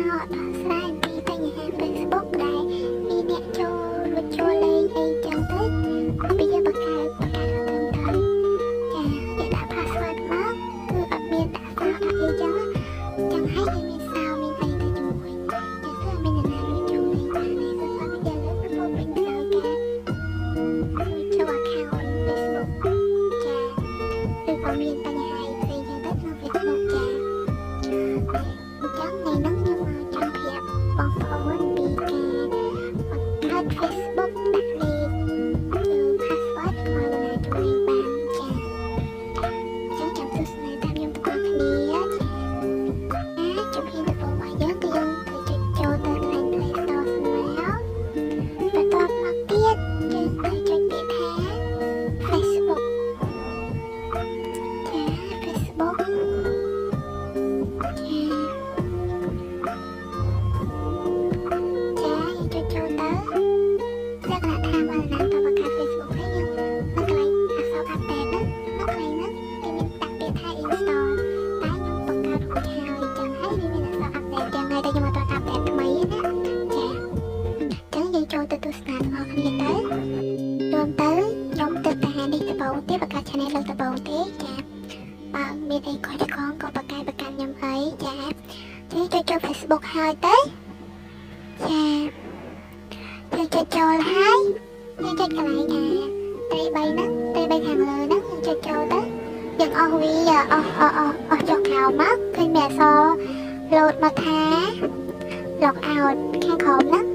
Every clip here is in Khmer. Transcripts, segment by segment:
មកដោះស្រាយពីបញ្ហា Facebook ដែលមានអ្នកចូលលេងអីចឹងទៅពីយើងបង្កើតត្រឹមត្រូវចាគេដាក់ password មកគឺអត់មានដាក់សារដាក់អីចឹងហើយយើងមានសារមានអីទៅជាមួយចឹងគឺមានអ្នកណាចូលលេងបាននេះគឺអត់មានលើកប្រព័ន្ធវិញទៅការចូល account Facebook ចាឬក៏មានបញ្ហាផ្សេងចឹងទៅក្នុង Facebook ចាថ្ងៃនេះខ្ញុំមកចង់ប្រាប់បងប្អូនពីការបង្កើត Facebook ដាក់លេខ password មកណាជួយបានចាអញ្ចឹងចាំទស្សនាតាមខ្ញុំទាំងអស់គ្នាចាជំហានដំបូងរបស់យើងគឺយើងត្រូវចុចចូលទៅកន្លែង Play Store ស្មើបន្ទាប់មកទៀតយើងត្រូវចុចពាក្យថា Facebook ចា Facebook ចូលទៅទស្សនារបស់គ្នាទៅរួមទៅខ្ញុំទៅតែនេះដំបូងទេបង្កើត channel លើកដំបូងទេចាបើមានអីគាត់ក៏បង្កើតខ្ញុំអីចាចុចចូល Facebook ហើយទៅចាយើងចុចចូលហើយយើងចុចកន្លែងត្រី3ហ្នឹងត្រី3ខាងលើហ្នឹងយើងចុចចូលទៅយើងអស់វាអស់ចុះក្រោមមកឃើញមានអក្សរ load មកថា log out ខាងក្រោមហ្នឹង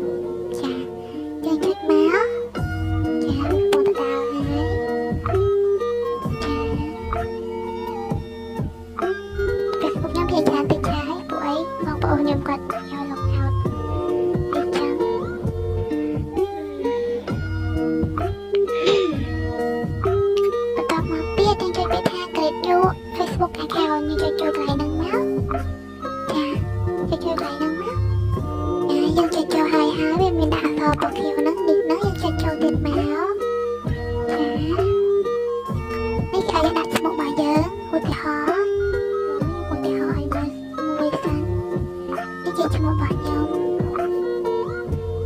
យើងចុចមកចាពងតើហើយFacebook ខ្ញុំភាគច្រើនតិចហើយពួកអីបងប្អូនខ្ញុំគាត់យក log out ពីចាំបន្តមកទៀតយើងចុចពាក្យថា create new Facebook account យើងចុចចូលកន្លែងហ្នឹងមកចាចុចចូលកន្លែងហ្នឹងមកយើងចុចចូលហើយវាមានដាក់អក្សរពណ៌ខៀវហ្នឹងនេះយើងចុចចូលទៀតមកចានេះគេឲ្យដាក់ឈ្មោះរបស់យើងឧទាហរណ៍ឲ្យមើលមួយសិននេះជាឈ្មោះរបស់ខ្ញុំ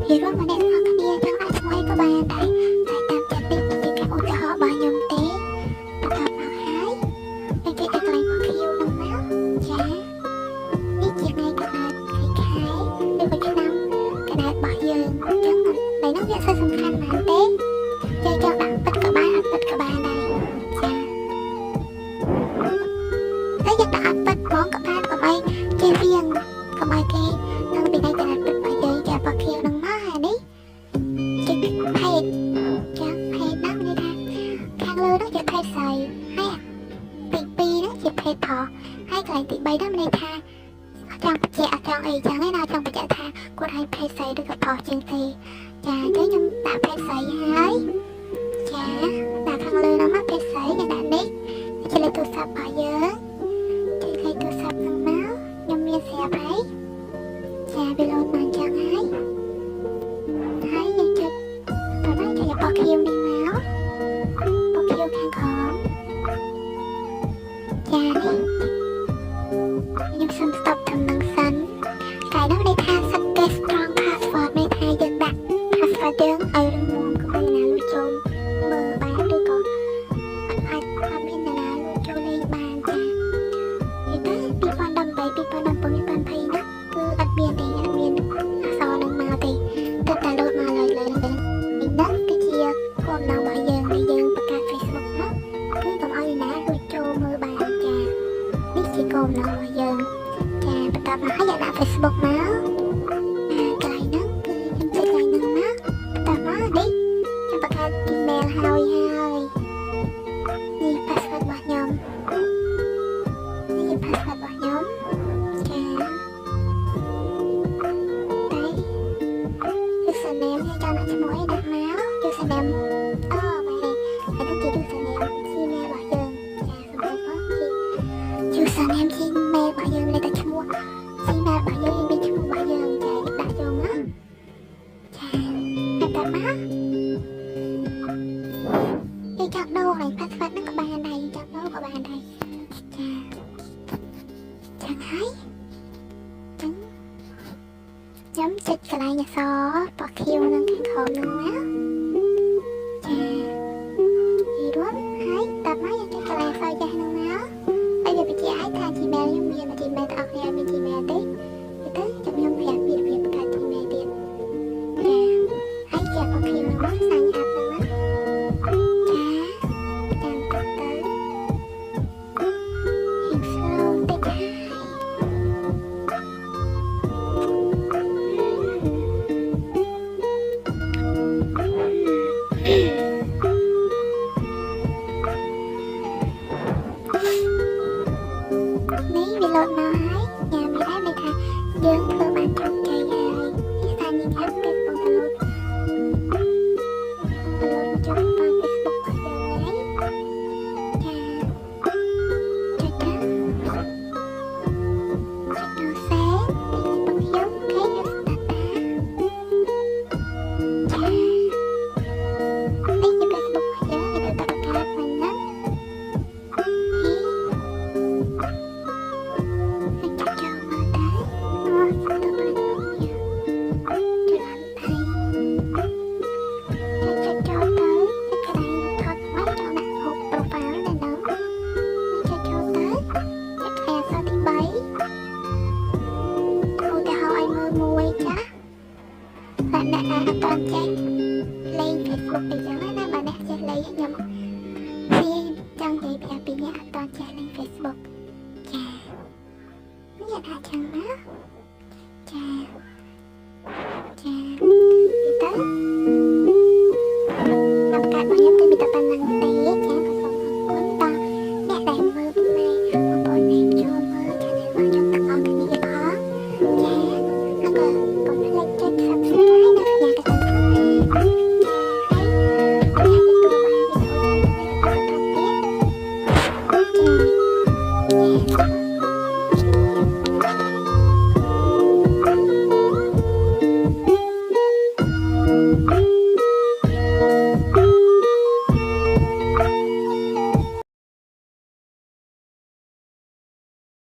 ពីរួមមកអ្នកទាំងគ្នាចង់ដាក់ឈ្មោះអីក៏បានដែរតាមចិត្តនេះជាការឧទាហរណ៍របស់ខ្ញុំទេបន្តមកហើយយើងចុចដាក់កន្លែងពណ៌ខៀវហ្នឹងមកចានេះជាថ្ងៃកំណើតខែឬក៏ឆ្នាំរបស់យើងអញ្ចឹងតែនោះវាអត់សំខាន់ណាស់ទេយើងចង់ដាក់ពិតក៏បានអត់ពិតក៏បានដែរចាតែយើងដាក់អត់ពិតហ្មងក៏បានកុំឲ្យគេរៀងកុំឲ្យគេនឹងពីថ្ងៃកណ្ដាលពិតរបស់យើងចាបោះខៀវនឹងមកហើយនេះជាផេកចាផេកហ្នឹងនិយាយថាខាងលើនោះជាផេកស្រីហើយទី2ហ្នឹងជាផេកថោហើយកន្លែងទី3ហ្នឹងមានន័យថាចង់បញ្ជាក់ចង់អីចឹងឯណាចង់បញ្ជាក់ថាគាត់ឲ្យភេទស្រីឬក៏ផុសជាងទេចាអញ្ចឹងខ្ញុំដាក់ភេទស្រីហើយចាដាក់ខាងលើហ្នឹងមកភេទស្រីយើងដាក់នេះជាលេខទូរស័ព្ទរបស់យើងចុចលេខទូរស័ព្ទហ្នឹងមកខ្ញុំមានស្រាប់ហើយចាវាលោតមកអញ្ចឹងហើយយើងចុចបន្តចុចបោះខៀវនេះមកបោះខៀវខាងក្រោមចានេះខ្ញុំសុំ stop តាមនឹងសិនតែនោះន័យថា set strong password ន័យថាយើងដាក់ password យើងឲ្យរឹងមាំកុំឲ្យណាលួចចូលមើលបានឬក៏អត់មានណាលួចចូលលេងបានចានិយាយទៅ2018 2019 2020ណាគឺអត់មានទេអត់មានអក្សរនឹងមកទេតែតែលូតមកលើនេះគឺជាគោលដៅរបស់យើងដែលយើងបង្កើត Facebook មកគឺកុំឲ្យណាលួចចូលមើលបានចានេះជាគោលដៅរបស់យើងចាបន្តមកឲ្យដាក់ Facebook មកកន្លែងហ្នឹងគឺខ្ញុំចុចកន្លែងហ្នឹងមកបន្តមកនេះខ្ញុំបង្កើត email ហើយនេះ password របស់ខ្ញុំនេះ password របស់ខ្ញុំចាតែ username ខ្ញុំចង់ដាក់ឈ្មោះអីដាក់មក username បែរនេះហើយនោះជា username Gmail របស់យើងចាសម្រាប់ផងជា username Gmail របស់យើងលេខតែឈ្មោះ Gmail របស់យើងមានឈ្មោះរបស់យើង chấm chích cái này nhà xó bỏ thiêu nâng cái khổ nâng má chà gì đúng hãy tập nói những cái này sao ra nâng má bây giờ bị chị ái tha chị mẹ nhưng mà chị mẹ thật nhà bị chị mẹ tí thì tới trong nhóm hẹp việc cả chị mẹ tiền chà hãy chà bỏ thiêu nâng má sang hẹp nâng má chà chàng tập tới hiện sâu tới chai Ní bị lột nào hái, nhà bị đá bị thà Dương cơ bản trong trời dài Đi xa nhìn hấp cái bông tà lột cho bằng Facebook của giờ ấy Chà Chà chà Chà đồ sáng Đi bằng hiếu cái như tà tà Chà Đi như Facebook của giờ thì tụi tập cả mình lắm bạn đã toàn chạy lên Facebook bây giờ bạn đã chạy lấy nhầm thì trong thì bị nhá